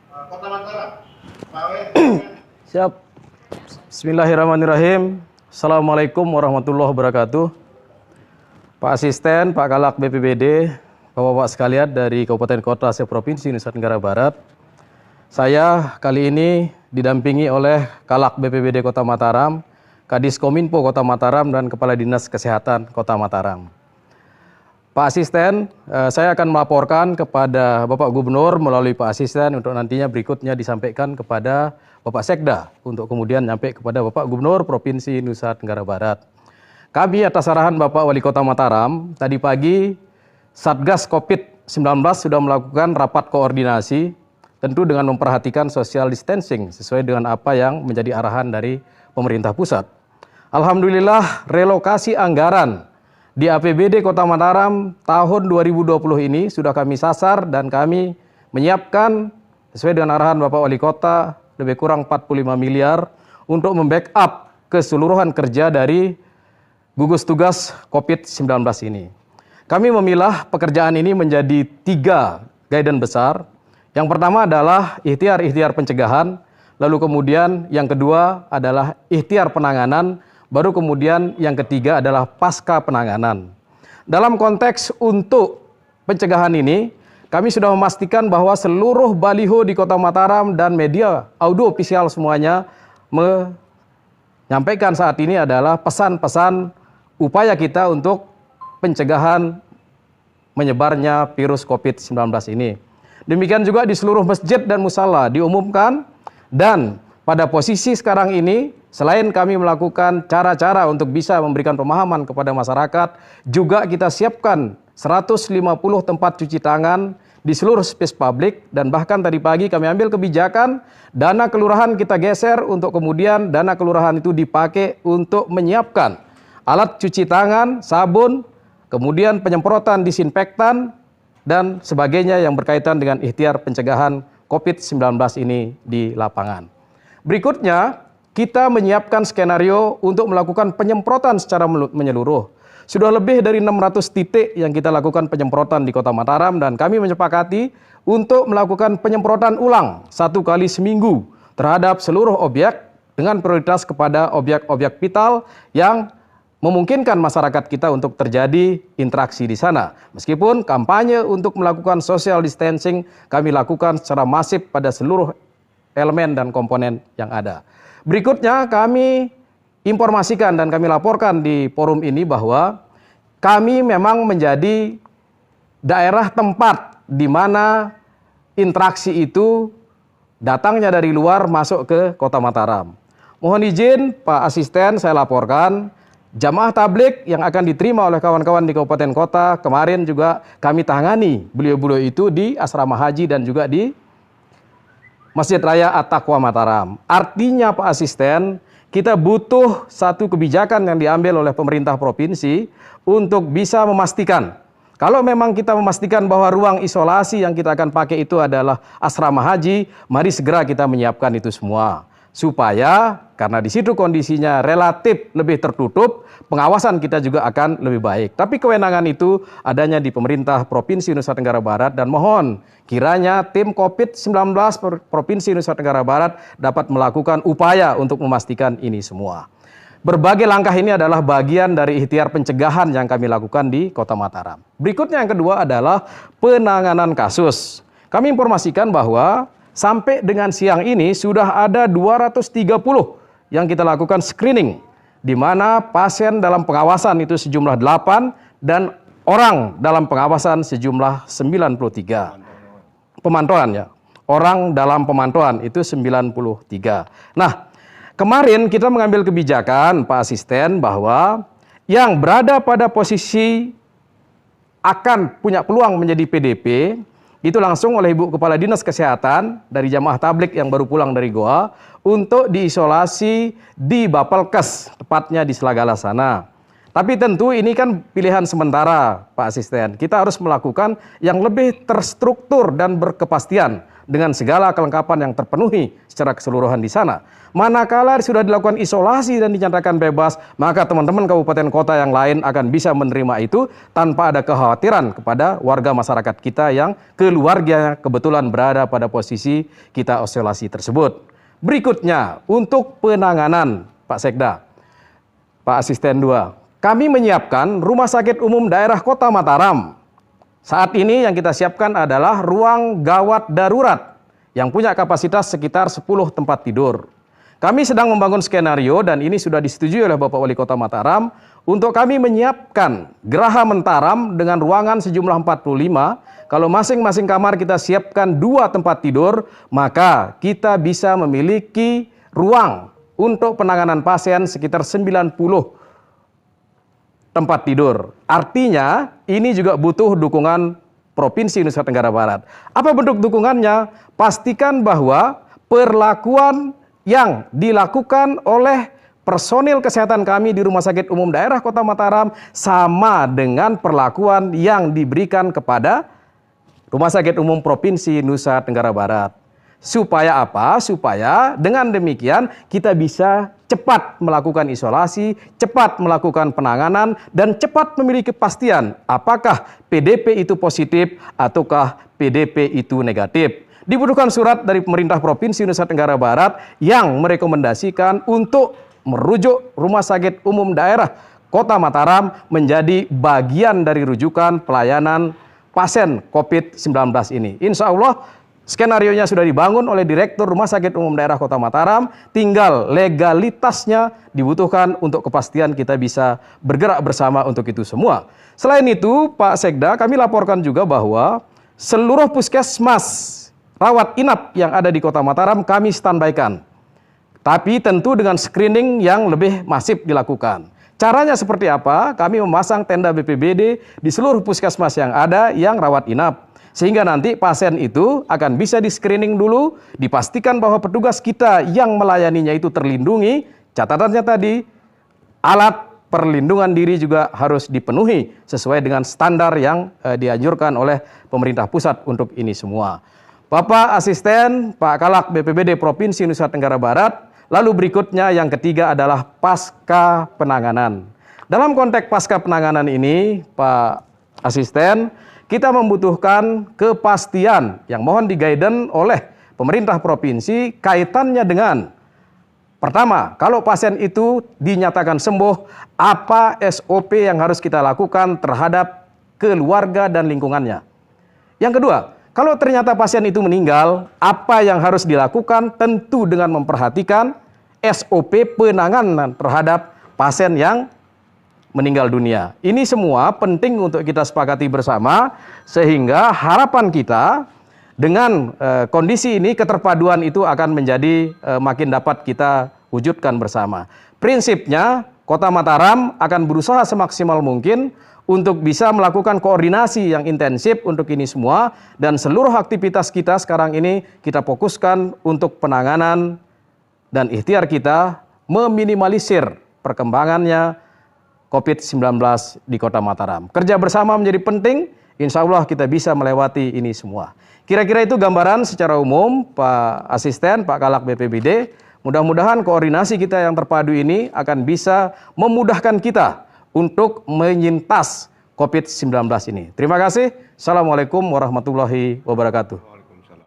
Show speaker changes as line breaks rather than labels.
Kota Mataram. Pak Wen.
Siap. Bismillahirrahmanirrahim. Assalamualaikum warahmatullahi wabarakatuh. Pak Asisten, Pak Kalak BPBD, Bapak-Bapak sekalian dari Kabupaten Kota se-Provinsi Nusa Tenggara Barat. Saya kali ini didampingi oleh Kalak BPBD Kota Mataram, Kadis Kominfo Kota Mataram, dan Kepala Dinas Kesehatan Kota Mataram. Pak Asisten, saya akan melaporkan kepada Bapak Gubernur melalui Pak Asisten untuk nantinya berikutnya disampaikan kepada Bapak Sekda untuk kemudian nyampe kepada Bapak Gubernur Provinsi Nusa Tenggara Barat. Kami atas arahan Bapak Wali Kota Mataram, tadi pagi Satgas COVID-19 sudah melakukan rapat koordinasi, tentu dengan memperhatikan social distancing sesuai dengan apa yang menjadi arahan dari pemerintah pusat. Alhamdulillah relokasi anggaran di APBD Kota Mataram tahun 2020 ini sudah kami sasar dan kami menyiapkan sesuai dengan arahan Bapak Wali Kota lebih kurang 45 miliar untuk membackup keseluruhan kerja dari gugus tugas COVID-19 ini. Kami memilah pekerjaan ini menjadi 3 guidance besar. Yang pertama adalah ikhtiar pencegahan, lalu kemudian yang kedua adalah ikhtiar penanganan, baru kemudian yang ketiga adalah pasca penanganan. Dalam konteks untuk pencegahan ini, kami sudah memastikan bahwa seluruh baliho di Kota Mataram dan media audio ofisial semuanya menyampaikan saat ini adalah pesan-pesan upaya kita untuk pencegahan menyebarnya virus COVID-19 ini. Demikian juga di seluruh masjid dan musala diumumkan, dan pada posisi sekarang ini selain kami melakukan cara-cara untuk bisa memberikan pemahaman kepada masyarakat, juga kita siapkan 150 tempat cuci tangan di seluruh space publik, dan bahkan tadi pagi kami ambil kebijakan dana kelurahan kita geser untuk kemudian dana kelurahan itu dipakai untuk menyiapkan alat cuci tangan, sabun, kemudian penyemprotan disinfektan, dan sebagainya yang berkaitan dengan ikhtiar pencegahan COVID-19 ini di lapangan. Berikutnya, kita menyiapkan skenario untuk melakukan penyemprotan secara menyeluruh. Sudah lebih dari 600 titik yang kita lakukan penyemprotan di Kota Mataram, dan kami menyepakati untuk melakukan penyemprotan ulang 1 kali seminggu terhadap seluruh objek dengan prioritas kepada objek-objek vital yang memungkinkan masyarakat kita untuk terjadi interaksi di sana. Meskipun kampanye untuk melakukan social distancing kami lakukan secara masif pada seluruh elemen dan komponen yang ada. Berikutnya kami informasikan dan kami laporkan di forum ini bahwa kami memang menjadi daerah tempat di mana interaksi itu datangnya dari luar masuk ke Kota Mataram. Mohon izin Pak Asisten, saya laporkan jamaah tablik yang akan diterima oleh kawan-kawan di kabupaten kota kemarin juga kami tangani beliau-beliau itu di asrama haji dan juga di Masjid Raya At-Taqwa Mataram. Artinya Pak Asisten, kita butuh satu kebijakan yang diambil oleh pemerintah provinsi untuk bisa memastikan, kalau memang kita memastikan bahwa ruang isolasi yang kita akan pakai itu adalah asrama haji, mari segera kita menyiapkan itu semua. Supaya karena di situ kondisinya relatif lebih tertutup, pengawasan kita juga akan lebih baik. Tapi kewenangan itu adanya di pemerintah Provinsi Nusa Tenggara Barat, dan mohon kiranya tim COVID-19 Provinsi Nusa Tenggara Barat dapat melakukan upaya untuk memastikan ini semua. Berbagai langkah ini adalah bagian dari ikhtiar pencegahan yang kami lakukan di Kota Mataram. Berikutnya yang kedua adalah penanganan kasus. Kami informasikan bahwa sampai dengan siang ini sudah ada 230 yang kita lakukan screening, di mana pasien dalam pengawasan itu sejumlah 8 dan orang dalam pengawasan sejumlah 93. Pemantauan ya, orang dalam pemantauan itu 93. Nah, kemarin kita mengambil kebijakan Pak Asisten bahwa yang berada pada posisi akan punya peluang menjadi PDP itu langsung oleh Ibu Kepala Dinas Kesehatan dari jamaah tablik yang baru pulang dari Goa untuk diisolasi di Bapelkes, tepatnya di Selagala sana. Tapi tentu ini kan pilihan sementara Pak Asisten. Kita harus melakukan yang lebih terstruktur dan berkepastian. dengan segala kelengkapan yang terpenuhi secara keseluruhan di sana. Manakala sudah dilakukan isolasi dan dinyatakan bebas, maka teman-teman kabupaten kota yang lain akan bisa menerima itu tanpa ada kekhawatiran kepada warga masyarakat kita yang keluarganya kebetulan berada pada posisi kita isolasi tersebut. Berikutnya, untuk penanganan, Pak Sekda, Pak Asisten 2, kami menyiapkan Rumah Sakit Umum Daerah Kota Mataram. Saat ini yang kita siapkan adalah ruang gawat darurat yang punya kapasitas sekitar 10 tempat tidur. Kami sedang membangun skenario dan ini sudah disetujui oleh Bapak Wali Kota Mataram untuk kami menyiapkan Geraha Mataram dengan ruangan sejumlah 45. Kalau masing-masing kamar kita siapkan 2 tempat tidur, maka kita bisa memiliki ruang untuk penanganan pasien sekitar 90 tempat tidur. Artinya ini juga butuh dukungan Provinsi Nusa Tenggara Barat. Apa bentuk dukungannya? Pastikan bahwa perlakuan yang dilakukan oleh personil kesehatan kami di Rumah Sakit Umum Daerah Kota Mataram sama dengan perlakuan yang diberikan kepada Rumah Sakit Umum Provinsi Nusa Tenggara Barat. Supaya apa? Supaya dengan demikian kita bisa cepat melakukan isolasi, cepat melakukan penanganan, dan cepat memiliki kepastian apakah PDP itu positif ataukah PDP itu negatif. Dibutuhkan surat dari pemerintah Provinsi Nusa Tenggara Barat yang merekomendasikan untuk merujuk Rumah Sakit Umum Daerah Kota Mataram menjadi bagian dari rujukan pelayanan pasien COVID-19 ini. Insya Allah skenarionya sudah dibangun oleh Direktur Rumah Sakit Umum Daerah Kota Mataram, tinggal legalitasnya dibutuhkan untuk kepastian kita bisa bergerak bersama untuk itu semua. Selain itu, Pak Sekda, kami laporkan juga bahwa seluruh puskesmas rawat inap yang ada di Kota Mataram kami standby-kan. Tapi tentu dengan screening yang lebih masif dilakukan. Caranya seperti apa? Kami memasang tenda BPBD di seluruh puskesmas yang ada yang rawat inap. Sehingga nanti pasien itu akan bisa di-screening dulu, dipastikan bahwa petugas kita yang melayaninya itu terlindungi. Catatannya tadi, alat perlindungan diri juga harus dipenuhi sesuai dengan standar yang dianjurkan oleh pemerintah pusat untuk ini semua. Bapak Asisten Pak Kalak BPBD Provinsi Nusa Tenggara Barat, lalu berikutnya yang ketiga adalah pasca penanganan. Dalam konteks pasca penanganan ini, Pak Asisten, kita membutuhkan kepastian yang mohon di-guidance oleh pemerintah provinsi kaitannya dengan pertama, kalau pasien itu dinyatakan sembuh, apa SOP yang harus kita lakukan terhadap keluarga dan lingkungannya. Yang kedua, kalau ternyata pasien itu meninggal, apa yang harus dilakukan? Tentu dengan memperhatikan SOP penanganan terhadap pasien yang meninggal dunia. Ini semua penting untuk kita sepakati bersama, sehingga harapan kita dengan kondisi ini, keterpaduan itu akan menjadi makin dapat kita wujudkan bersama. Prinsipnya, Kota Mataram akan berusaha semaksimal mungkin untuk bisa melakukan koordinasi yang intensif untuk ini semua, dan seluruh aktivitas kita sekarang ini kita fokuskan untuk penanganan dan ikhtiar kita meminimalisir perkembangannya COVID-19 di Kota Mataram. Kerja bersama menjadi penting, insya Allah kita bisa melewati ini semua. Kira-kira itu gambaran secara umum, Pak Asisten, Pak Kalak BPBD. Mudah-mudahan koordinasi kita yang terpadu ini akan bisa memudahkan kita untuk menyintas COVID-19 ini. Terima kasih. Assalamualaikum warahmatullahi wabarakatuh.